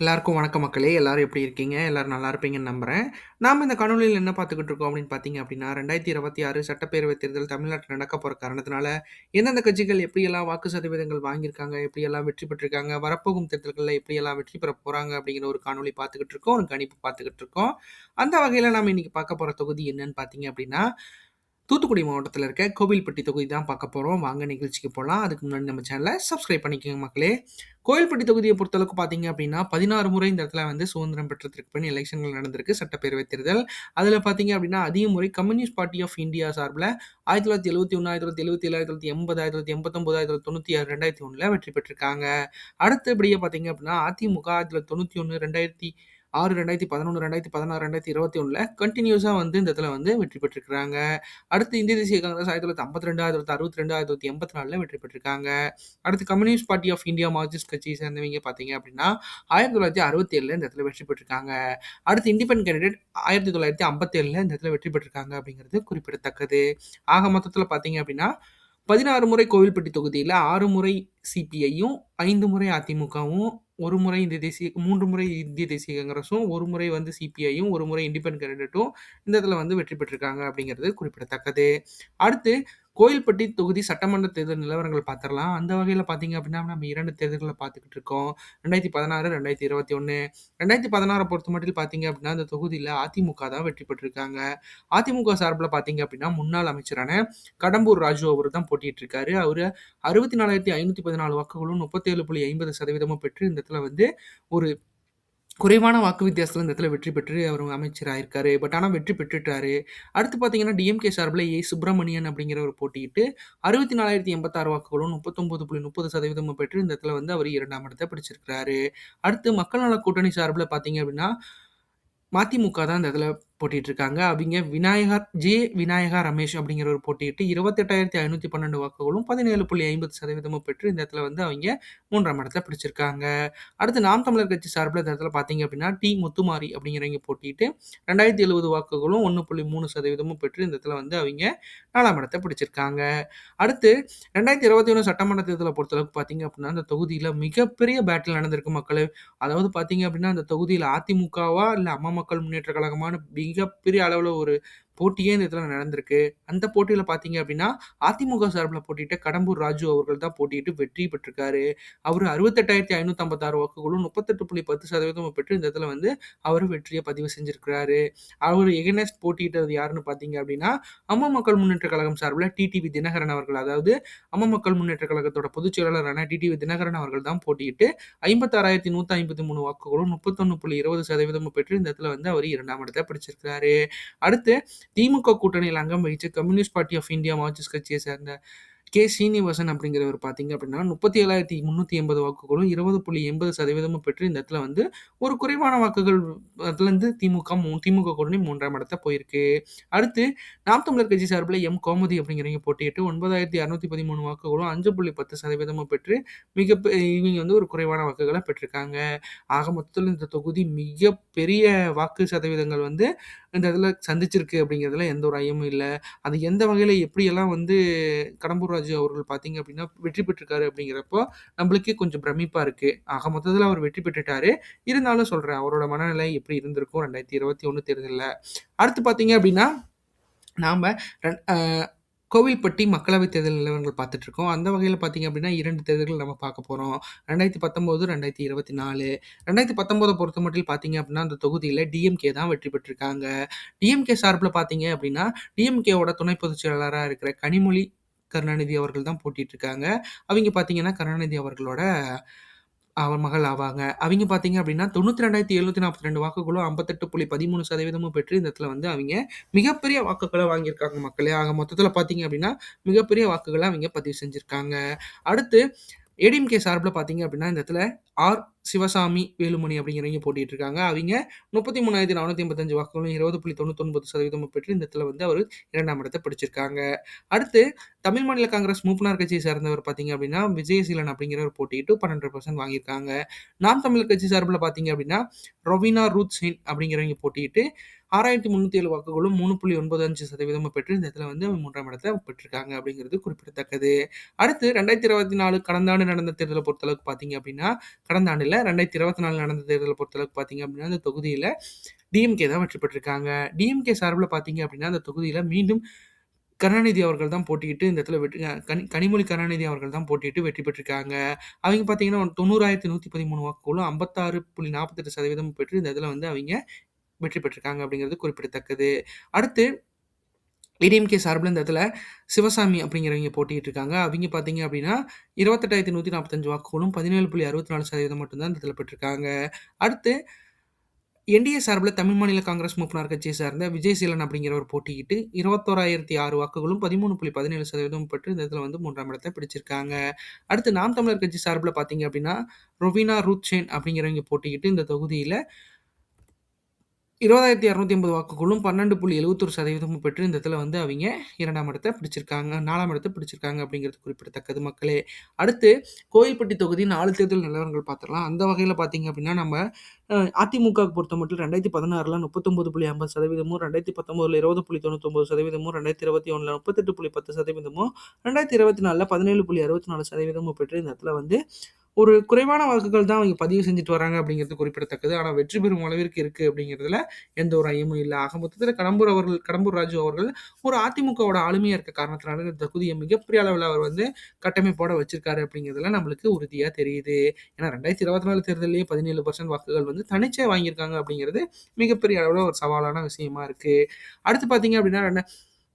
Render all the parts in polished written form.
எல்லாருக்கும் வணக்கம் மக்களே! எல்லாரும் எப்படி இருக்கீங்க? எல்லாரும் நல்லா இருப்பீங்கன்னு நம்புறேன். நாம இந்த காணொளியில என்ன பார்த்துக்கிட்டு இருக்கோம் அப்படின்னு பார்த்தீங்க அப்படின்னா, 2026 சட்டப்பேரவைத் தேர்தல் தமிழ்நாட்டுல நடக்கப் போற காரணத்தினால, எந்தெந்த கட்சிகள் எப்படியெல்லாம் வாக்கு சதவீதங்கள் வாங்கியிருக்காங்க, எப்படியெல்லாம் வெற்றி பெற்றிருக்காங்க, வரப்போகும் தேர்தல்கள்ல எப்படியெல்லாம் வெற்றி பெறப் போறாங்க அப்படிங்கிற ஒரு காணொளி பார்த்துக்கிட்டு இருக்கோம். ஒரு கணிப்பு பார்த்துக்கிட்டு இருக்கோம். அந்த வகையில நாம இன்னைக்கு பார்க்க போற தொகுதி என்னன்னு பார்த்தீங்க அப்படின்னா, தூத்துக்குடி மாவட்டத்தில இருக்க கோவில்பட்டி தொகுதி தான் பார்க்க போறோம். வாங்க நிகழ்ச்சிக்கு போலாம். அதுக்கு முன்னாடி நம்ம சேனல சப்ஸ்கிரைப் பண்ணிக்கோங்க மக்களே! கோவில்பட்டி தொகுதிய பொறுத்தளவுக்கு பார்த்தீங்க அப்டின்னா, 16 முறை இந்த இடத்துல வந்து சுதந்திரம் பெற்றதற்கு பின் எலக்ஷன்கள் நடந்திருக்கு. சட்டப்பேரவை தேர்தல். அதில பார்த்தீங்க அப்டின்னா, அதிக முறை கம்யூனிஸ்ட் பார்ட்டி ஆஃப் இந்தியா சார்புல 1971, 1977, 1980, 1980, 1996, 2001ல வெற்றி பெற்றிருக்காங்க. அடுத்தபடியா பார்த்தீங்க அப்டின்னா, அதிமுக 1991, 2006, 2011, 2016, 2021ல கன்டினியூஸா வந்து இந்த இடத்துல வந்து வெற்றி பெற்றிருக்காங்க. அடுத்து இந்திய தேசிய காங்கிரஸ் 1952, 1962, 1984ல வெற்றி பெற்றிருக்காங்க. அடுத்து Communist party of India Marxist கட்சியை சேர்ந்தவங்க பார்த்தீங்க அப்படின்னா, 1967ல இந்த இடத்துல வெற்றி பெற்றிருக்காங்க. அடுத்து இண்டிபெண்டன்ட் கேண்டிடேட் 1957ல இந்த இடத்துல வெற்றி பெற்றிருக்காங்க அப்படிங்கிறது குறிப்பிடத்தக்கது. ஆக மொத்தத்தில பார்த்தீங்க அப்படின்னா, 16 முறை கோவில்பட்டி தொகுதியில 6 முறை சிபிஐயும், 5 முறை அதிமுகவும், 1 முறை 3 முறை இந்திய தேசிய காங்கிரஸும், 1 முறை வந்து சிபிஐயும், 1 முறை இண்டிபெண்டன்ட் கேண்டிடேட்டும் இந்த இடத்துல வந்து வெற்றி பெற்றிருக்காங்க அப்படிங்கிறது குறிப்பிடத்தக்கது. அடுத்து கோயில்பட்டி தொகுதி சட்டமன்ற தேர்தல் நிலவரங்கள் பார்த்துரலாம். அந்த வகையில பார்த்தீங்க அப்படின்னா, நம்ம 2 தேர்தல்கள பார்த்துக்கிட்டு இருக்கோம். 2016, 2021. 2016 பொறுத்தமட்டில் பார்த்தீங்க அப்படின்னா, அந்த தொகுதியில அதிமுக தான் வெற்றி பெற்றிருக்காங்க. அதிமுக சார்புல பார்த்தீங்க அப்படின்னா, முன்னாள் அமைச்சரான கடம்பூர் ராஜு அவரு தான் போட்டியிட்டு இருக்காரு. அவரு 64,514 வாக்குகளும் 37.50% பெற்று இந்த இடத்துல வந்து ஒரு குறைவான வாக்கு வித்தியாசத்துல இந்த இடத்துல வெற்றி பெற்று அவரு அமைச்சராயிருக்காரு. ஆனா வெற்றி பெற்றுட்டாரு. அடுத்து பார்த்தீங்கன்னா, டிஎம்கே சார்புல சுப்பிரமணியன் அப்படிங்கிறவர் போட்டியிட்டு 64,086 வாக்குகளும் 39.30% பெற்று இந்த இடத்துல வந்து அவரு 2ஆம் இடத்த பிடிச்சிருக்கிறாரு. அடுத்து மக்கள் நல கூட்டணி சார்புல பார்த்தீங்க அப்படின்னா, மதிமுக தான் இந்த இதில போட்டிட்டு இருக்காங்க. அவிங்க விநாயகா ரமேஷ் அப்படிங்கிறவர் போட்டியிட்டு 28,512 வாக்குகளும் 17.50% பெற்று இந்த இடத்துல வந்து அவிங்க 3ஆம் இடத்த பிடிச்சிருக்காங்க. அடுத்து நாம் தமிழர் கட்சி சார்புல இந்த இடத்துல பார்த்தீங்க அப்படின்னா, முத்துமாரி அப்படிங்கிறவங்க போட்டியிட்டு 2,070 வாக்குகளும் 1.3% பெற்று இந்த இடத்துல வந்து அவிங்க 4ஆம் இடத்த பிடிச்சிருக்காங்க. அடுத்து 2021 சட்டமன்ற தேர்தல பொறுத்தளவுக்கு பார்த்தீங்க அப்படின்னா, அந்த தொகுதியில மிகப்பெரிய பேட்டில் நடந்திருக்கு மக்களே. அதாவது பார்த்தீங்க அப்படின்னா, அந்த தொகுதியில அதிமுகவா, இல்ல அம்மா மக்கள் முன்னேற்ற கழகமான்னு மிகப்பெரிய அளவுல ஒரு போட்டியே இந்த இடத்துல நடந்திருக்கு. அந்த போட்டியில பார்த்தீங்க அப்படின்னா, அதிமுக சார்புல போட்டியிட்ட கடம்பூர் ராஜு அவர்கள் தான் போட்டியிட்டு வெற்றி பெற்றிருக்காரு. அவரு 68,556 வாக்குகளும் 38.10% பெற்று இந்த இடத்துல வந்து அவரு வெற்றிய பதிவு செஞ்சிருக்கிறாரு. அவரு எகெய்ன்ஸ்ட் போட்டியிட்டது யாருன்னு பார்த்தீங்க அப்படின்னா, அம்மா மக்கள் முன்னேற்ற கழகம் சார்புல டிடிவி தினகரன் அவர்கள். அதாவது அம்மா மக்கள் முன்னேற்ற கழகத்தோட பொதுச் செயலாளரான டிடிவி தினகரன் அவர்கள் தான் போட்டியிட்டு 56,153 வாக்குகளும் 31.20% பெற்று இந்த இடத்துல வந்து அவரு 2ஆம் இடத்த பிடிச்சிருக்காரு. அடுத்து திமுக கூட்டணியில் அங்கம் வகிச்சு communist party of India Marxist கட்சியை சேர்ந்த சீனிவாசன் அப்படிங்கிறவர் பார்த்தீங்க அப்படின்னா 37,380 வாக்குகளும் 20.80% பெற்று இந்த இடத்துல வந்து ஒரு குறைவான வாக்குகள் அதுலேருந்து திமுக கூட்டணி 3ஆம் இடத்த போயிருக்கு. அடுத்து நாம் தமிழர் கட்சி சார்பில் கோமதி அப்படிங்கிறவங்க போட்டியிட்டு 9,213 வாக்குகளும் 5.10% பெற்று இவங்க வந்து ஒரு குறைவான வாக்குகளை பெற்றிருக்காங்க. ஆக மொத்தத்தில் இந்த தொகுதி மிகப்பெரிய வாக்கு சதவீதங்கள் வந்து இந்த இதில சந்திச்சிருக்கு அப்படிங்கிறதுல எந்த ஒரு ஐயமும் இல்ல. அது எந்த வகையில எப்படியெல்லாம் வந்து கடம்பூர் ராஜு அவர்கள் பார்த்தீங்க அப்படின்னா, வெற்றி பெற்றிருக்காரு அப்படிங்கிறப்போ, நம்மளுக்கே கொஞ்சம் பிரமிப்பா இருக்கு. ஆக மொத்தத்தில அவர் வெற்றி பெற்றுட்டாரு. இருந்தாலும் சொல்றேன், அவரோட மனநிலை எப்படி இருந்திருக்கும் 2021 தேர்தல்ல. அடுத்து பார்த்தீங்க அப்படின்னா, நாம ரன் அ கோவில்பட்டி மக்களவைத் தேர்தல் நிலவரங்கள் பார்த்துட்டுருக்கோம். அந்த வகையில பார்த்தீங்க அப்படின்னா, 2 தேர்தல்கள் நம்ம பார்க்க போறோம். 2019, 2024. 2019 பொறுத்தமட்டில் பார்த்தீங்க அப்படின்னா, அந்த தொகுதியில டிஎம்கே தான் வெற்றி பெற்றிருக்காங்க. டிஎம்கே சார்புல பார்த்தீங்க அப்படின்னா, டிஎம்கேவோட துணை பொதுச் செயலாளரா இருக்கிற கனிமொழி கருணாநிதி அவர்கள் தான் போட்டிட்டு இருக்காங்க. அவிங்க பார்த்தீங்கன்னா, கருணாநிதி அவர்களோட அவர் மகள் ஆவாங்க. அவிங்க பார்த்தீங்க அப்படின்னா, 92,742 வாக்குகளும் 58.13% பெற்று இந்த இடத்துல வந்து அவிங்க மிகப்பெரிய வாக்குகள வாங்கியிருக்காங்க மக்களே. ஆக மொத்தத்தில பார்த்தீங்க அப்படின்னா, மிகப்பெரிய வாக்குகள அவிங்க பதிவு செஞ்சிருக்காங்க. அடுத்து ஏடிஎம்கே சார்புல பார்த்தீங்க அப்படின்னா, இந்த இடத்துல சிவசாமி, வேலுமணி அப்படிங்கிறவங்க போட்டிட்டு இருக்காங்க. அவிங்க 33,485 வாக்குகளும் 20.99% பெற்று இந்த இடத்துல வந்து அவரு 2ஆம் இடத்த பிடிச்சிருக்காங்க. அடுத்து தமிழ் மாநில காங்கிரஸ் மூப்பனார் கட்சியை சேர்ந்தவர் பார்த்தீங்க அப்படின்னா, விஜயசீலன் அப்படிங்கிறவர் போட்டியிட்டு 12% வாங்கியிருக்காங்க. நாம் தமிழர் கட்சி சார்புல பார்த்தீங்க அப்படின்னா, ரொவினா ரூத் சிங் அப்படிங்கிறவங்க போட்டியிட்டு 6,307 வாக்குகளும் 3.95% பெற்று இந்த இடத்துல வந்து 3ஆம் இடத்த பெற்றிருக்காங்க அப்படிங்கிறது குறிப்பிடத்தக்கது. அடுத்து 2024 கடந்த ஆண்டு நடந்த தேர்தல பொறுத்தளவுக்கு பார்த்தீங்க அப்படின்னா, கடந்த ஆண்டுல தேர்தல்ல 2024 நடந்த தேர்தல பொறுத்தளவுக்கு பார்த்தீங்க அப்படின்னா, அந்த தொகுதியில டிஎம்கே தான் வெற்றி பெற்றிருக்காங்க. டிஎம்கே சார்புல பார்த்தீங்க அப்படின்னா, அந்த தொகுதியில மீண்டும் கருணாநிதி அவர்கள் தான் போட்டியிட்டு இந்த இடத்துல வெற்றி கனிமொழி கருணாநிதி அவர்கள் தான் போட்டியிட்டு வெற்றி பெற்றிருக்காங்க. அவைங்க பார்த்தீங்கன்னா 90,113 வாக்குகளும் 56.48% பெற்று இந்த இதில வந்து அவைங்க வெற்றி பெற்றிருக்காங்க அப்படிங்கிறது குறிப்பிடத்தக்கது. அடுத்து ஏடிஎம்கே சார்புல இந்த இடத்துல சிவசாமி அப்படிங்கிறவங்க போட்டியிட்டு இருக்காங்க. அவைங்க பார்த்தீங்க அப்படின்னா 28,145 வாக்குகளும் 17.64% மட்டும் தான் இந்த இடத்துல பெற்றிருக்காங்க. அடுத்து என்டிஏ சார்புல தமிழ் மாநில காங்கிரஸ் மூப்பனார் கட்சியை சார்ந்த விஜய்சீலன் அப்படிங்கிறவர் போட்டியிட்டு 21,006 வாக்குகளும் 13.17% பெற்று இந்த இதில வந்து 3ஆம் இடத்த பிடிச்சிருக்காங்க. அடுத்து நாம் தமிழர் கட்சி சார்புல பார்த்தீங்க அப்படின்னா, ரொவீனா ரூத்சேன் அப்படிங்கிறவங்க போட்டியிட்டு இந்த தொகுதியில 20,280 வாக்குகளும் 12.71% பெற்று இந்த இடத்துல வந்து அவைங்க 2ஆம் இடத்த பிடிச்சிருக்காங்க. 4ஆம் இடத்த பிடிச்சிருக்காங்க அப்படிங்கிறது குறிப்பிடத்தக்கது மக்களே. அடுத்து கோயில்பட்டி தொகுதி 4 தேர்தல் நிலவரங்கள் பார்த்துரலாம். அந்த வகையில பார்த்தீங்க அப்படின்னா, நம்ம அதிமுகவுக்கு பொறுத்தமட்டில் 2016ல 39.50%, 2019ல 20.99%, 2021ல 38.10%, 2024ல 17.64% பெற்று இந்த இடத்துல வந்து ஒரு குறைவான வாக்குகள் தான் அவங்க பதிவு செஞ்சுட்டு வராங்க அப்படிங்கிறது குறிப்பிடத்தக்கது. ஆனா வெற்றி பெறும் அளவிற்கு இருக்கு அப்படிங்கிறதுல எந்த ஒரு ஐயமும் இல்ல. ஆக மொத்தத்தில கடம்பூர் ராஜு அவர்கள் ஒரு அதிமுகவோட ஆளுமையா இருக்க காரணத்தினால இந்த தொகுதிய மிகப்பெரிய அளவுல அவர் வந்து கட்டமைப்போட வச்சிருக்காரு அப்படிங்கிறதுல நம்மளுக்கு உறுதியா தெரியுது. ஏன்னா 2024 தேர்தல்லயே 17% வாக்குகள் வந்து தனிச்சே வாங்கியிருக்காங்க அப்படிங்கிறது மிகப்பெரிய அளவுல ஒரு சவாலான விஷயமா இருக்கு. அடுத்து பார்த்தீங்க அப்படின்னா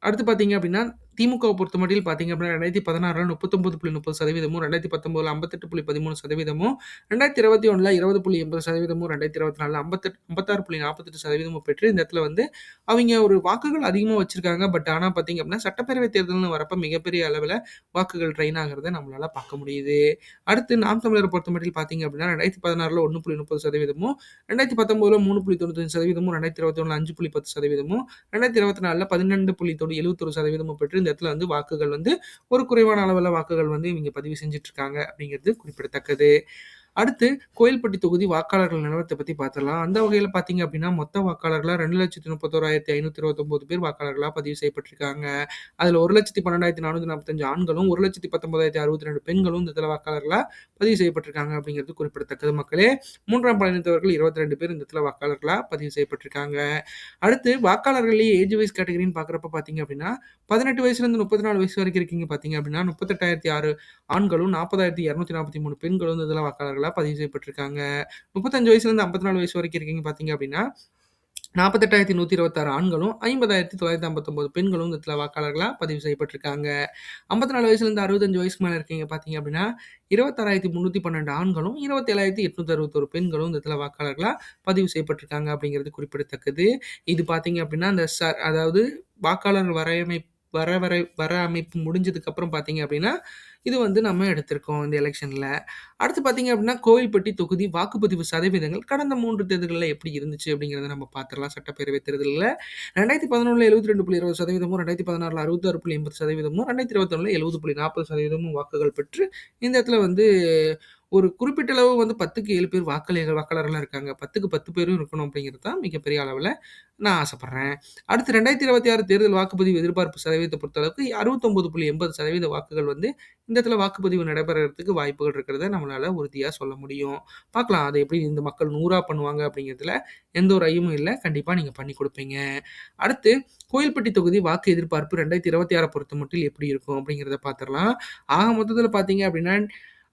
அடுத்து பார்த்தீங்க அப்படின்னா, திமுகவ பொறுத்தமட்டில் பார்த்தீங்க அப்படின்னா 2016ல 39.30%, 2019ல 58.13%, 2021ல 20.80%, 2024ல 56.48% பெற்று இந்த இடத்துல வந்து அவைங்க ஒரு வாக்குகள் அதிகமா வச்சிருக்காங்க. பட் ஆனா பார்த்தீங்க அப்படின்னா, சட்டப்பேரவை தேர்தல்னு வரப்ப மிகப்பெரிய அளவுல வாக்குகள் ட்ரெயின் ஆகுறத நம்மளால பார்க்க முடியுது. அடுத்து நாம் தமிழர பொறுத்தமட்டில் பார்த்தீங்க அப்படின்னா, 2016ல 1.30%, 2019ல 3.95%, 2021ல 5.10%, 2024ல 12.71% பெற்று இந்த இடத்துல வந்து வாக்குகள் வந்து ஒரு குறைவான அளவுல வாக்குகள் வந்து இவங்க பதிவு செஞ்சுட்டு இருக்காங்க அப்படிங்கிறது குறிப்பிடத்தக்கது. அடுத்து கோயில்பட்டி தொகுதி வாக்காளர்கள் நிலவரத்த பத்தி பார்த்துடலாம். அந்த வகையில பார்த்தீங்க அப்படின்னா, மொத்த வாக்காளர்களா 2,31,529 பேர் வாக்காளர்களா பதிவு செய்யப்பட்டிருக்காங்க. அதுல 1,12,445 ஆண்களும், 1,19,062 பெண்களும் இந்த இடத்துல வாக்காளர்களா பதிவு செய்யப்பட்டிருக்காங்க அப்படிங்கிறது குறிப்பிடத்தக்கது மக்களே. 3ஆம் பாலினத்தவர்கள் 22 பேர் இந்த இடத்துல வாக்காளர்களா பதிவு செய்யப்பட்டிருக்காங்க. அடுத்து வாக்காளர்கள்லயே ஏஜ் வைஸ் கேட்டகரின்னு பார்க்குறப்ப பார்த்தீங்க அப்படின்னா, 18 வயசுலேருந்து 34 வயசு வரைக்கும் இருக்கீங்க பார்த்தீங்க அப்படின்னா, 38,006 ஆண்களும், 40,243 பெண்களும் இந்த இதில வாக்காளர்களா பதிவு செய்யப்பட்டிருக்காங்க. 35 வயசுலேருந்து 54 வயசு வரைக்கும் இருக்கீங்க பார்த்தீங்க அப்படின்னா, 48,126 ஆண்களும், 50,959 பெண்களும் இந்த இடத்துல வாக்காளர்களா பதிவு செய்யப்பட்டிருக்காங்க. 54 வயசுலேருந்து 65 வயசுக்கு மேல இருக்கீங்க பார்த்தீங்க அப்படின்னா, 26,312 ஆண்களும், 27,861 பெண்களும் இந்த இடத்துல வாக்காளர்களா பதிவு செய்யப்பட்டிருக்காங்க அப்படிங்கிறது குறிப்பிடத்தக்கது. இது பார்த்தீங்க அப்படின்னா, அந்த அதாவது வாக்காளர் வர அமைப்பு முடிஞ்சதுக்கு அப்புறம் பார்த்தீங்க அப்படின்னா, இது வந்து நம்ம எடுத்திருக்கோம் இந்த எலக்ஷன்ல. அடுத்து பார்த்தீங்க அப்படின்னா, கோவில்பட்டி தொகுதி வாக்குப்பதிவு சதவீதங்கள் கடந்த 3 தேர்தல்கள்ல எப்படி இருந்துச்சு அப்படிங்கிறத நம்ம பார்த்துரலாம். சட்டப்பேரவை தேர்தல்ல 2011ல 72.20%, 2016ல 66.80%, 2021ல 70.40% வாக்குகள் பெற்று இந்த இடத்துல வந்து ஒரு குறிப்பிட்ட அளவு வந்து 10க்கு 7 பேர் வாக்காளர்களா இருக்காங்க. 10க்கு 10 பேரும் இருக்கணும் அப்படிங்கிறது தான் மிகப்பெரிய அளவுல நான் ஆசைப்படுறேன். அடுத்து 2026 தேர்தல் வாக்குப்பதிவு எதிர்பார்ப்பு சதவீதத்த பொறுத்தளவுக்கு 69.80% வாக்குகள் வந்து இந்த இடத்துல வாக்குப்பதிவு நடைபெறறதுக்கு வாய்ப்புகள் இருக்கிறத நம்மளால உறுதியா சொல்ல முடியும். பார்க்கலாம் அத எப்படி இந்த மக்கள் 100ஆ பண்ணுவாங்க அப்படிங்கிறதுல எந்த ஒரு ஐயமும் இல்ல. கண்டிப்பா நீங்க பண்ணி குடுப்பீங்க. அடுத்து கோயில்பட்டி தொகுதி வாக்கு எதிர்பார்ப்பு 2026 பொறுத்தமட்டில் எப்படி இருக்கும் அப்படிங்கிறத பார்த்துரலாம். ஆக மொத்தத்தில பார்த்தீங்க அப்படின்னா,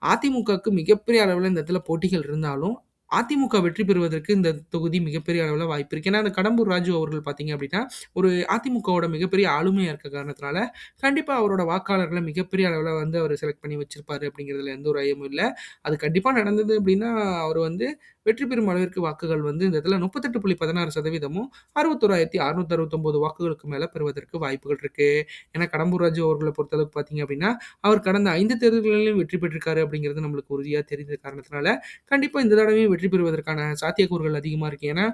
அதிமுகவுக்கு மிகப்பெரிய அளவுல இந்த இடத்துல போட்டிகள் இருந்தாலும், அதிமுக வெற்றி பெறுவதற்கு இந்த தொகுதி மிகப்பெரிய அளவுல வாய்ப்பு இருக்கு. ஏன்னா, அந்த கடம்பூர் ராஜு அவர்கள் பார்த்தீங்க அப்படின்னா, ஒரு அதிமுகவோட மிகப்பெரிய ஆளுமையா இருக்க காரணத்தினால, கண்டிப்பா அவரோட வாக்காளர்கள மிகப்பெரிய அளவுல வந்து அவரு செலக்ட் பண்ணி வச்சிருப்பாரு அப்படிங்கிறதுல எந்த ஒரு ஐயமும் இல்ல. அது கண்டிப்பா நடந்தது அப்படின்னா, அவரு வந்து வெற்றி பெறும் அளவிற்கு வாக்குகள் வந்து இந்த இடத்துல 38.16% 61,669 வாக்குகளுக்கு மேல பெறுவதற்கு வாய்ப்புகள் இருக்கு. ஏன்னா, கடம்பூர் ராஜு அவர்கள பொறுத்தளவுக்கு பார்த்தீங்க அப்படின்னா, அவர் கடந்த 5 தேர்தல்களிலும் வெற்றி பெற்றிருக்காரு அப்படிங்கிறது நம்மளுக்கு உறுதியா தெரிந்த காரணத்தினால, கண்டிப்பா இந்த தடவையும் வெற்றி பெறுவதற்கான சாத்தியக்கூறுகள் அதிகமா இருக்கு. ஏன்னா,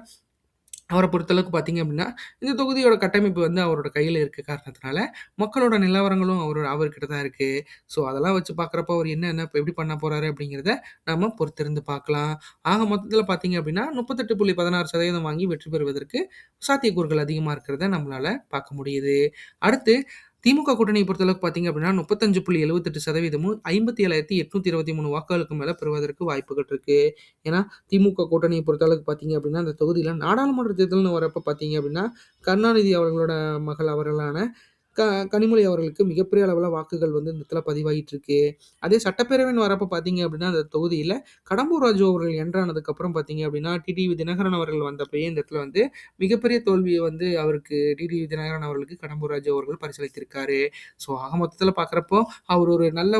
அவர பொறுத்தளவுக்கு பார்த்தீங்க அப்படின்னா, இந்த தொகுதியோட கட்டமைப்பு வந்து அவரோட கையில இருக்க காரணத்தினால, மக்களோட நிலவரங்களும் அவர்கிட்ட தான் இருக்கு. ஸோ, அதெல்லாம் வச்சு பார்க்குறப்போ அவர் என்னென்ன இப்ப எப்படி பண்ண போறாரு அப்படிங்கிறத நாம பொறுத்திருந்து பார்க்கலாம். ஆக மொத்தத்தில பார்த்தீங்க அப்படின்னா, 38.16% வாங்கி வெற்றி பெறுவதற்கு சாத்தியக்கூறுகள் அதிகமா இருக்கிறத நம்மளால பார்க்க முடியுது. அடுத்து திமுக கூட்டணியை பொறுத்தளவுக்கு பார்த்தீங்க அப்படின்னா 35.78%மும் 57,823 வாக்குகளுக்கு மேல பெறுவதற்கு வாய்ப்புகள் இருக்கு. ஏன்னா, திமுக கூட்டணியை பொறுத்தளவுக்கு பார்த்தீங்க அப்படின்னா, அந்த தொகுதியில நாடாளுமன்ற தேர்தல்னு வரப்ப பார்த்தீங்க அப்படின்னா, கருணாநிதி அவர்களோட மகள் அவர்களான க கனிமொழி அவர்களுக்கு மிகப்பெரிய அளவுல வாக்குகள் வந்து இந்த இடத்துல பதிவாகிட்டு இருக்கு. அதே சட்டப்பேரவைன்னு வரப்ப பார்த்தீங்க அப்படின்னா, அந்த தொகுதியில கடம்பூர் ராஜு அவர்கள் என்ட்ரானதுக்கப்புறம் பார்த்தீங்க அப்படின்னா, டிடிவி தினகரன் அவர்கள் வந்தப்பயே இந்த இடத்துல வந்து மிகப்பெரிய தோல்விய வந்து அவருக்கு டிடிவி தினகரன் அவர்களுக்கு கடம்பூர் ராஜு அவர்கள் பரிசளித்திருக்காரு. ஸோ ஆக மொத்தத்தில பார்க்குறப்போ, அவர் ஒரு நல்ல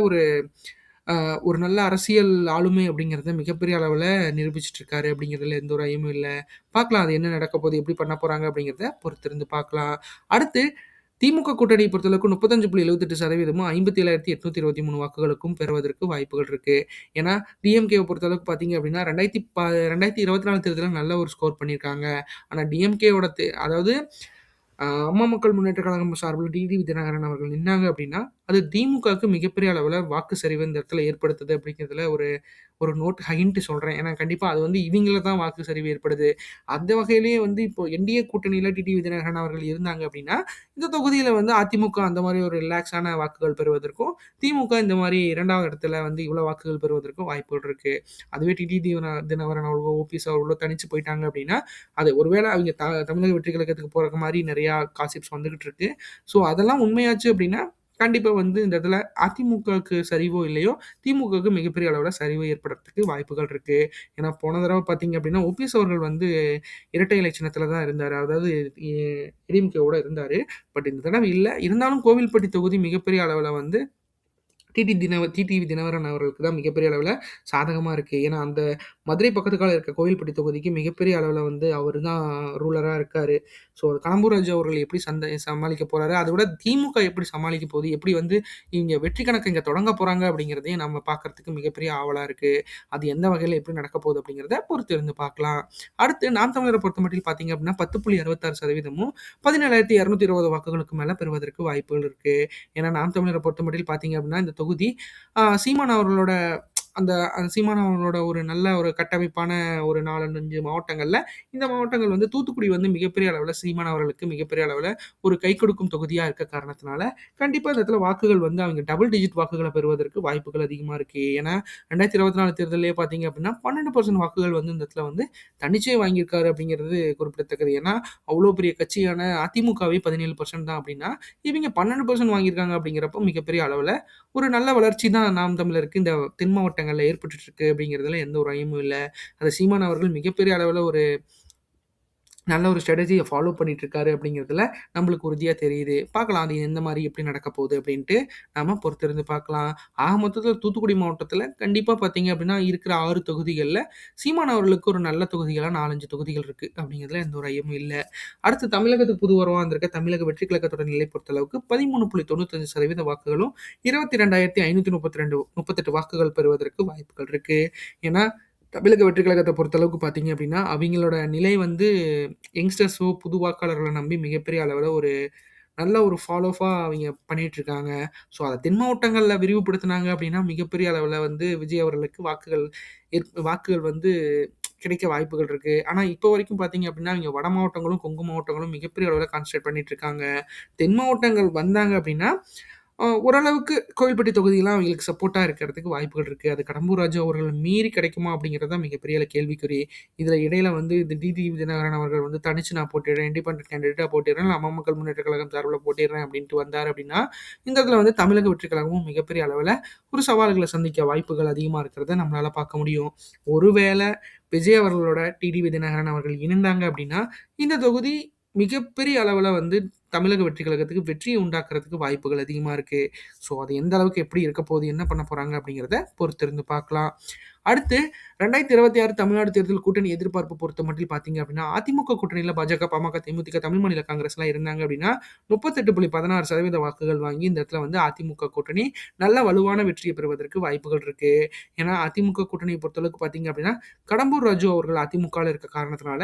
ஒரு நல்ல அரசியல் ஆளுமை அப்படிங்கிறத மிகப்பெரிய அளவுல நிரூபிச்சுட்டு இருக்காரு அப்படிங்கிறதுல எந்த ஒரு ஐயமும் இல்ல. பார்க்கலாம் அது என்ன நடக்க போகுது, எப்படி பண்ண போறாங்க அப்படிங்கிறத பொறுத்திருந்து பார்க்கலாம். அடுத்து திமுக கூட்டணியை பொறுத்தளவுக்கு 35.78%மும் 57,823 வாக்குகளுக்கும் பெறுவதற்கு வாய்ப்புகள் இருக்கு. ஏன்னா, டிஎம்கேவ பொறுத்தளவுக்கு பார்த்தீங்க அப்படின்னா, 2024 தேர்தல்ல நல்ல ஒரு ஸ்கோர் பண்ணியிருக்காங்க. ஆனா டிஎம்கேவோட அதாவது அம்மா மக்கள் முன்னேற்றக் கழகம் சார்பில டிடிவி தினகரன் அவர்கள் நின்னாங்க அப்படின்னா, அது திமுகவுக்கு மிகப்பெரிய அளவுல வாக்கு சரிவு இந்த இடத்துல ஏற்படுத்துது அப்படிங்கிறதுல ஒரு ஒரு ஹிண்ட் சொல்றேன். ஏன்னா கண்டிப்பா அது வந்து இவிங்கள தான் வாக்கு சரிவு ஏற்படுது. அந்த வகையிலேயே வந்து இப்போ என்டிஏ கூட்டணியில டிடிவி தினகரன் அவர்கள் இருந்தாங்க அப்படின்னா, இந்த தொகுதியில வந்து அதிமுக அந்த மாரி ஒரு ரிலாக்ஸான வாக்குகள் பெறுவதற்கும், திமுக இந்த மாரி 2வது இடத்துல வந்து இவ்வளோ வாக்குகள் பெறுவதற்கும் வாய்ப்புகள் இருக்கு. அதுவே தினகரன் அவர்களோ, ஓபிஎஸ் அவர்களோ தனிச்சு போயிட்டாங்க அப்படின்னா, அது ஒருவேள அவிங்க தமிழக வெற்றி கழகத்துக்கு போற மாரி நெறையா காசிப்ஸ் வந்துகிட்டு இருக்கு. ஸோ அதெல்லாம் உண்மையாச்சு அப்படின்னா, கண்டிப்பா வந்து இந்த இடத்துல அதிமுகவுக்கு சரிவோ இல்லையோ, திமுகவுக்கு மிகப்பெரிய அளவுல சரிவு ஏற்படுறதுக்கு வாய்ப்புகள் இருக்கு. ஏன்னா போன தடவ பார்த்தீங்க அப்படின்னா, ஓபிஎஸ் அவர்கள் வந்து இரட்டை இலை சின்னத்தில தான் இருந்தாரு. அதாவது எ ஏடிஎம்கேவோட இருந்தாரு. பட் இந்த தடவ இல்ல. இருந்தாலும் கோவில்பட்டி தொகுதி மிகப்பெரிய அளவுல வந்து டிடிவி தினகரன் அவர்களுக்கு தான் மிகப்பெரிய அளவுல சாதகமா இருக்கு. ஏன்னா, அந்த மதுரை பக்கத்துக்கால இருக்க கோவில்பட்டி தொகுதிக்கு மிகப்பெரிய அளவுல வந்து அவரு தான் ரூலரா இருக்காரு. ஸோ, கடம்பூர் ராஜு அவர்கள் எப்படி சமாளிக்க போறாரு? அத விட திமுக எப்படி சமாளிக்க போகுது? எப்படி வந்து இங்க வெற்றி கணக்க இங்க தொடங்க போறாங்க? அப்படிங்கிறதையும் நம்ம பார்க்கறதுக்கு மிகப்பெரிய ஆவலா இருக்கு. அது எந்த வகையில எப்படி நடக்க போகுது? அப்படிங்கிறத பொறுத்திருந்து பார்க்கலாம். அடுத்து நாம் தமிழர பொறுத்தமட்டில் பார்த்தீங்க அப்படின்னா 10.66%மும் 17,220 வாக்குகளுக்கு மேல பெறுவதற்கு வாய்ப்புகள் இருக்கு. ஏன்னா, நாம் தமிழர பொறுத்தமட்டில் பார்த்தீங்க அப்படின்னா, இந்த தொகுதி சீமான் அவர்களோட அந்த சீமான் அவர்களோட ஒரு நல்ல ஒரு கட்டமைப்பான ஒரு 4, 5 மாவட்டங்கள்ல, இந்த மாவட்டங்கள் வந்து தூத்துக்குடி வந்து மிகப்பெரிய அளவுல சீமான் அவர்களுக்கு மிகப்பெரிய அளவுல ஒரு கை கொடுக்கும் தொகுதியா இருக்க காரணத்தினால, கண்டிப்பா இந்த இடத்துல வாக்குகள் வந்து அவங்க டபுள் டிஜிட் வாக்குகள பெறுவதற்கு வாய்ப்புகள் அதிகமா இருக்கு. ஏன்னா, 2024 தேர்தல்லயே பார்த்தீங்க அப்படின்னா, 12% வாக்குகள் வந்து இந்த இடத்துல வந்து தன்னிச்சையா வாங்கியிருக்காரு அப்படிங்கிறது குறிப்பிடத்தக்கது. ஏன்னா, அவ்வளோ பெரிய கட்சியான அதிமுகவே 17% தான் அப்படின்னா, இவங்க 12% வாங்கியிருக்காங்க அப்படிங்கிறப்போ மிகப்பெரிய அளவுல ஒரு நல்ல வளர்ச்சி தான் நாம் தமிழருக்கு இந்த தென் மாவட்டங்கள்ல ஏற்பட்டுட்டு இருக்கு அப்படிங்கிறதுல எந்த ஒரு ஐயமும் இல்ல. அது சீமான் அவர்கள் மிகப்பெரிய அளவுல ஒரு நல்ல ஒரு ஸ்ட்ராட்டஜிய ஃபாலோ பண்ணிட்டு இருக்காரு அப்படிங்கிறதுல நம்மளுக்கு உறுதியா தெரியுது. பார்க்கலாம் அது எந்த மாரி எப்படி நடக்க போகுது அப்படின்ட்டு நாம பொறுத்திருந்து பார்க்கலாம். ஆக மொத்தத்தில தூத்துக்குடி மாவட்டத்தில கண்டிப்பா பார்த்தீங்க அப்படின்னா, இருக்கிற 6 தொகுதிகள்ல சீமான் அவர்களுக்கு ஒரு நல்ல தொகுதிகளா 4, 5 தொகுதிகள் இருக்கு அப்படிங்கிறதுல எந்த ஒரு ஐயமும் இல்ல. அடுத்து தமிழகத்துக்கு புது வரவா வந்திருக்க தமிழக வெற்றி கழகத்தோட நிலை பொறுத்தளவுக்கு 13.95% வாக்குகளும் 22,532 வாக்குகள் பெறுவதற்கு வாய்ப்புகள் இருக்கு. ஏன்னா, தமிழக வெற்றி கழகத்த பொறுத்தளவுக்கு பார்த்தீங்க அப்படின்னா, அவிங்களோட நிலை வந்து யங்ஸ்டர்ஸோ, புது வாக்காளர்கள நம்பி மிகப்பெரிய அளவுல ஒரு நல்ல ஒரு அவிங்க பண்ணிட்டுருக்காங்க. ஸோ, அத தென் மாவட்டங்கள்ல விரிவுபடுத்துனாங்க அப்படின்னா, மிகப்பெரிய அளவுல வந்து விஜய் அவர்களுக்கு வாக்குகள் வந்து கிடைக்க வாய்ப்புகள் இருக்கு. ஆனா, இப்போ வரைக்கும் பார்த்தீங்க அப்படின்னா, இங்க வட மாவட்டங்களும், கொங்கு மாவட்டங்களும் மிகப்பெரிய அளவுல கான்சன்ட்ரேட் பண்ணிட்டுருக்காங்க. தென் மாவட்டங்கள் வந்தாங்க அப்படின்னா, ஓரளவுக்கு கோவில்பட்டி தொகுதிலாம் அவங்களுக்கு சப்போர்ட்டா இருக்கிறதுக்கு வாய்ப்புகள் இருக்கு. அது கடம்பூர் ராஜு அவர்கள் மீறி கிடைக்குமா அப்படிங்கிறது தான் மிகப்பெரிய கேள்விக்குறி. இதுல இடையில வந்து இந்த டிடிவி தினகரன் அவர்கள் வந்து தனிச்சு நான் போட்டிடுறேன், இண்டிபெண்டன்ட் கேண்டிடேட்டா போட்டிடுறேன், இல்ல அம்மா மக்கள் முன்னேற்ற கழகம் சார்புல போட்டிடுறேன் அப்படின்ட்டு வந்தாரு அப்படின்னா, இந்த இடத்துல வந்து தமிழக வெற்றி கழகமும் மிகப்பெரிய அளவுல ஒரு சவால்கள சந்திக்க வாய்ப்புகள் அதிகமா இருக்கிறத நம்மளால பார்க்க முடியும். ஒருவேள விஜய் அவர்களோட டிடிவி தினகரன் அவர்கள் இணைந்தாங்க அப்படின்னா, இந்த தொகுதி மிகப்பெரிய அளவுல வந்து தமிழக வெற்றி கழகத்துக்கு வெற்றிய உண்டாக்குறதுக்கு வாய்ப்புகள் அதிகமா இருக்கு. ஸோ, அது எந்த அளவுக்கு எப்படி இருக்க போகுது, என்ன பண்ண போறாங்க அப்படிங்கிறத பொறுத்திருந்து பார்க்கலாம். அடுத்து 2026 தமிழ்நாடு தேர்தல் கூட்டணி எதிர்பார்ப்பு பொறுத்தமட்டில் பார்த்தீங்க அப்படின்னா, அதிமுக கூட்டணியில பாஜக, பாமக, தேமுதிக, தமிழ் மாநில காங்கிரஸ்லாம் இருந்தாங்க அப்படின்னா, 38.16% வாக்குகள் வாங்கி இந்த இடத்துல வந்து அதிமுக கூட்டணி நல்ல வலுவான வெற்றிய பெறுவதற்கு வாய்ப்புகள் இருக்கு. ஏன்னா, அதிமுக கூட்டணிய பொறுத்தளவுக்கு பார்த்தீங்க அப்படின்னா, கடம்பூர் ராஜு அவர்கள் அதிமுகல இருக்க காரணத்தினால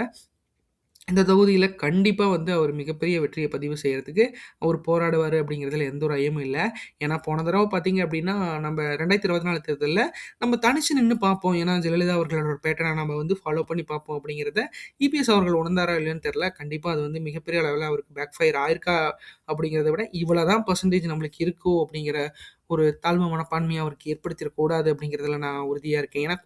இந்த தொகுதியில கண்டிப்பா வந்து அவர் மிகப்பெரிய வெற்றிய பதிவு செய்றதுக்கு அவரு போராடுவாரு அப்படிங்கிறதுல எந்த ஒரு ஐயமும் இல்ல. ஏன்னா போன தடவ பார்த்தீங்க அப்படின்னா, நம்ம 2024 தேர்தல்ல நம்ம தனிச்சு நின்னு பார்ப்போம். ஏன்னா ஜெயலலிதா அவர்களோட ஒரு பேட்டர்ன நம்ம வந்து ஃபாலோ பண்ணி பார்ப்போம் அப்படிங்கிறத இபிஎஸ் அவர்கள் உணர்ந்தாரா இல்லையான்னு தெரியல. கண்டிப்பா அது வந்து மிகப்பெரிய அளவுல அவருக்கு பேக் ஃபயர் ஆயிருக்கா அப்படிங்கிறத விட, இவ்வளவு தான் பெர்சன்டேஜ் நம்மளுக்கு இருக்கோ அப்படிங்கிற ஒரு தாழ்வு மனப்பான்மைய அவருக்கு ஏற்படுத்திறக் கூடாது அப்படிங்கிறதுல நான் உறுதியா இருக்கேன். ஏன்னா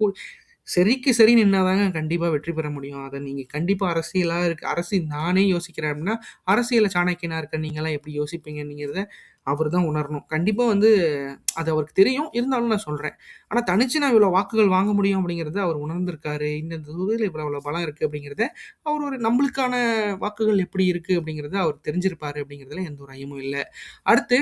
சரிக்கு சரி நின்னா தாங்க கண்டிப்பா வெற்றி பெற முடியும். அத நீங்க கண்டிப்பா அரசியலா இருக்கு நானே யோசிக்கிறேன் அப்டின்னா, அரசியல்ல சாணக்கியனா இருக்க நீங்கலாம் எப்படி யோசிப்பீங்கங்கிறத அவரு தான் உணரணும். கண்டிப்பா வந்து அது அவருக்கு தெரியும். இருந்தாலும் நான் சொல்றேன். ஆனா தனிச்சு நான் இவ்வளோ வாக்குகள் வாங்க முடியும் அப்படிங்கிறத அவர் உணர்ந்திருக்காரு. இந்த தொகுதியில இவ்வளோ இவ்வளோ பலம் இருக்கு அப்படிங்கிறத அவர் ஒரு நம்மளுக்கான வாக்குகள் எப்படி இருக்கு அப்படிங்கிறத அவர் தெரிஞ்சிருப்பாரு அப்படிங்கிறதுல எந்த ஒரு ஐயமும் இல்ல. அடுத்து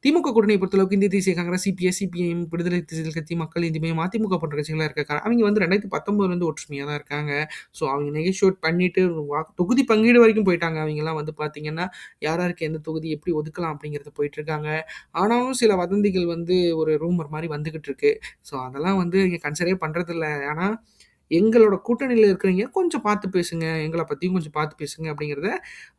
திமுக கூட்டணிய பொறுத்தளவுக்கு இந்திய தேசிய காங்கிரஸ், சிபிஎஸ், சிபிஎம், விடுதலை சிறுத்தைகள் கட்சி, மக்கள் நீதி மய்யம், அதிமுக போன்ற கட்சிகள்லாம் இருக்க அவைங்க வந்து 2019லேருந்து ஒற்றுமையா தான் இருக்காங்க. ஸோ அவங்க நெகோஷியேட் பண்ணிட்டு தொகுதி பங்கீடு வரைக்கும் போயிட்டாங்க. அவைங்கலாம் வந்து பார்த்தீங்கன்னா, யார் யாருக்கு எந்த தொகுதி எப்படி ஒதுக்கலாம் அப்படிங்கிறது போயிட்டுருக்காங்க. ஆனாலும் சில வதந்திகள் வந்து ஒரு ரூமர் மாரி வந்துகிட்டு இருக்கு. ஸோ அதெல்லாம் வந்து இங்க கன்சிடரே பண்றதில்ல. ஆனா எங்களோட கூட்டணியில இருக்கிறவைங்க கொஞ்சம் பார்த்து பேசுங்க. எங்கள பத்தியும் கொஞ்சம் பார்த்து பேசுங்க அப்படிங்கிறத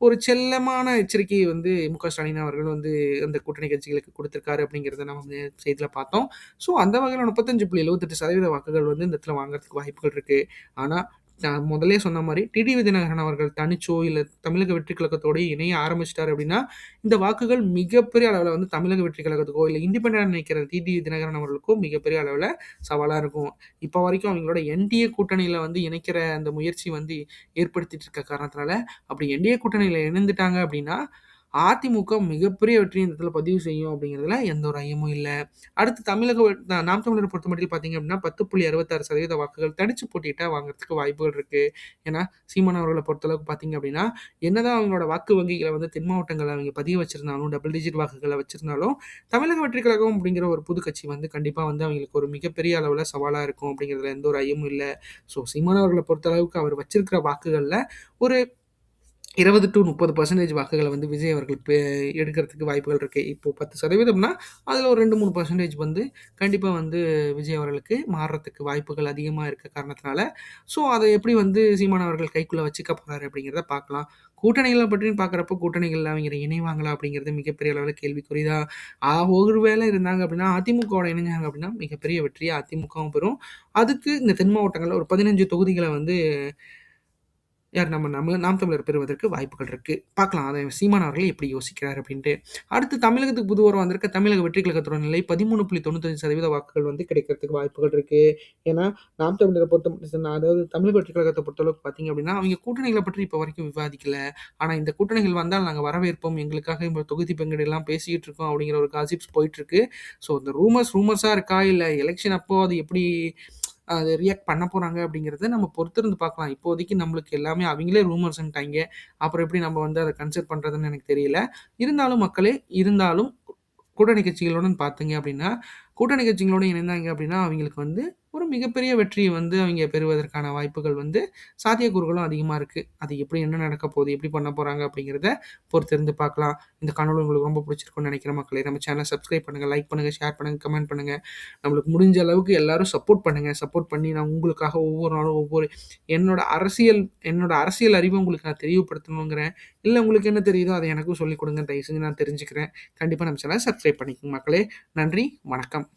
ஒரு செல்லமான எச்சரிக்கையை வந்து மு.க. ஸ்டாலின் அவர்கள் வந்து அந்த கூட்டணி கட்சிகளுக்கு குடுத்திருக்காரு அப்படிங்கிறத நம்ம வந்து செய்தியில பார்த்தோம். ஸோ அந்த வகையில 35.78% வாக்குகள் வந்து இந்த இடத்துல வாங்குறதுக்கு வாய்ப்புகள் இருக்கு. ஆனா நான் முதல்லயே சொன்ன மாரி டிடிவி தினகரன் அவர்கள் தனிச்சோ, இல்ல தமிழக வெற்றி கழகத்தோடயோ இணைய ஆரம்பிச்சுட்டாரு அப்படின்னா, இந்த வாக்குகள் மிகப்பெரிய அளவுல வந்து தமிழக வெற்றி கழகத்துக்கோ, இல்ல இண்டிபெண்டன்ட்டா நிக்கிற டிடிவி தினகரன் அவர்களுக்கோ மிகப்பெரிய அளவுல சவாலா இருக்கும். இப்ப வரைக்கும் அவங்களோட என்டிஏ கூட்டணியில வந்து இணைக்கிற அந்த முயற்சி வந்து ஏற்படுத்திட்டு இருக்க காரணத்தினால, அப்படி என்டிஏ கூட்டணியில இணைந்துட்டாங்க அப்படின்னா, அதிமுக மிகப்பெரிய வெற்றிய இந்த இடத்துல பதிவு செய்யும் அப்படிங்கிறதுல எந்த ஒரு ஐயமும் இல்ல. அடுத்து நாம் தமிழர பொறுத்தமட்டில் பார்த்தீங்க அப்படின்னா, 10.66% வாக்குகள் தனிச்சு போட்டியிட்டா வாங்குறதுக்கு வாய்ப்புகள் இருக்கு. ஏன்னா, சீமான் அவர்கள பொறுத்தளவுக்கு பார்த்தீங்க அப்படின்னா, என்னதான் அவங்களோட வாக்கு வங்கிகள வந்து தென் மாவட்டங்கள்ல அவங்க பதிய வச்சிருந்தாலும், டபுள் டிஜிட் வாக்குகள வச்சிருந்தாலும், தமிழக வெற்றி கழகம் அப்படிங்கிற ஒரு புது கட்சி வந்து கண்டிப்பா வந்து அவங்களுக்கு ஒரு மிகப்பெரிய அளவுல சவாலா இருக்கும் அப்படிங்கிறதுல எந்த ஒரு ஐயமும் இல்ல. ஸோ சீமான் அவர்கள பொறுத்தளவுக்கு அவர் வச்சிருக்கிற வாக்குகள்ல ஒரு 20 டூ 30% வாக்குகள வந்து விஜய் அவர்கள் எடுக்கிறதுக்கு வாய்ப்புகள் இருக்கு. இப்போ 10%ம்னா, அதுல ஒரு 2, 3% வந்து கண்டிப்பா வந்து விஜய் அவர்களுக்கு மாறுறதுக்கு வாய்ப்புகள் அதிகமா இருக்க காரணத்தினால, ஸோ அத எப்படி வந்து சீமான் அவர்கள் கைக்குள்ள வச்சுக்க போறாரு அப்படிங்கிறத பார்க்கலாம். கூட்டணிகள பற்றின்னு பார்க்குறப்போ, கூட்டணிகள்ல அவங்க இணைவாங்களா அப்படிங்கிறது மிகப்பெரிய அளவுல கேள்விக்குறி தான். ஒரு வேளை இருந்தாங்க அப்படின்னா, அதிமுகவோட இணைஞ்சாங்க அப்படின்னா, மிகப்பெரிய வெற்றிய அதிமுகவும் பெறும். அதுக்கு இந்த தென் மாவட்டங்கள்ல ஒரு 15 தொகுதிகள வந்து யார் நம்ம நாம் தமிழர் பெறுவதற்கு வாய்ப்புகள் இருக்கு. பார்க்கலாம். அத சீமான் அவர்கள் எப்படி யோசிக்கிறார் அப்படின்ட்டு. அடுத்து தமிழகத்துக்கு புதுவரா வந்திருக்க தமிழக வெற்றி கழகத்தோட நிலை 13.95% வாக்குகள் வந்து கிடைக்கிறதுக்கு வாய்ப்புகள் இருக்கு. ஏன்னா, நாம் தமிழர அதாவது தமிழக வெற்றி கழகத்த பொறுத்தளவுக்கு பார்த்தீங்க அப்படின்னா, அவங்க கூட்டணிகள பற்றி இப்ப வரைக்கும் விவாதிக்கல. ஆனா இந்த கூட்டணிகள் வந்தால் நாங்க வரவேற்போம். எங்களுக்காக இந்த தொகுதி பங்கீடுலாம் பேசிக்கிட்டு இருக்கோம் அப்படிங்கிற ஒரு காசிப்ஸ் போயிட்டு இருக்கு. ஸோ இந்த ரூமர்ஸா இருக்கா? இல்ல எலக்ஷன் அப்போ அது எப்படி அது ரியாக்ட் பண்ண போறாங்க அப்படிங்கிறத நம்ம பொறுத்திருந்து பார்க்கலாம். இப்போதைக்கு நம்மளுக்கு எல்லாமே அவிங்களே ரூமர்ஸ்ன்ட்டாய்ங்க. அப்புறம் எப்படி நம்ம வந்து அத கன்சிடர் பண்றதுன்னு எனக்கு தெரியல. இருந்தாலும் மக்களே, இருந்தாலும் கூட்டணி கட்சிகளுடன் பார்த்தீங்க அப்படின்னா, கூட்டணி கட்சிகளோட இணைந்தாங்க அப்படின்னா, அவிங்களுக்கு வந்து ஒரு மிகப்பெரிய வெற்றிய வந்து அவிங்க பெறுவதற்கான வாய்ப்புகள் வந்து சாத்தியக்கூறுகளும் அதிகமா இருக்கு. அது எப்படி என்ன நடக்க போகுது? எப்படி பண்ண போறாங்க? அப்படிங்கிறத பொறுத்திருந்து பார்க்கலாம். இந்த காணொளி உங்களுக்கு ரொம்ப பிடிச்சிருக்கும்னு நினைக்கிறேன் மக்களே. நம்ம சேனல சப்ஸ்கிரைப் பண்ணுங்க, லைக் பண்ணுங்க, ஷேர் பண்ணுங்க, கமெண்ட் பண்ணுங்க. நம்மளுக்கு முடிஞ்ச அளவுக்கு எல்லாரும் சப்போர்ட் பண்ணுங்க. சப்போர்ட் பண்ணி நான் உங்களுக்காக ஒவ்வொரு நாளும் என்னோட என்னோட அரசியல் அறிவ உங்களுக்கு நான் தெரியப்படுத்தணுங்கிறேன். இல்ல உங்களுக்கு என்ன தெரியுதோ அத எனக்கும் சொல்லிக் குடுங்க. தயவு செஞ்சு நான் தெரிஞ்சுக்கிறேன். கண்டிப்பா நம்ம சேனல சப்ஸ்கிரைப் பண்ணிக்கங்க மக்களே. நன்றி, வணக்கம்.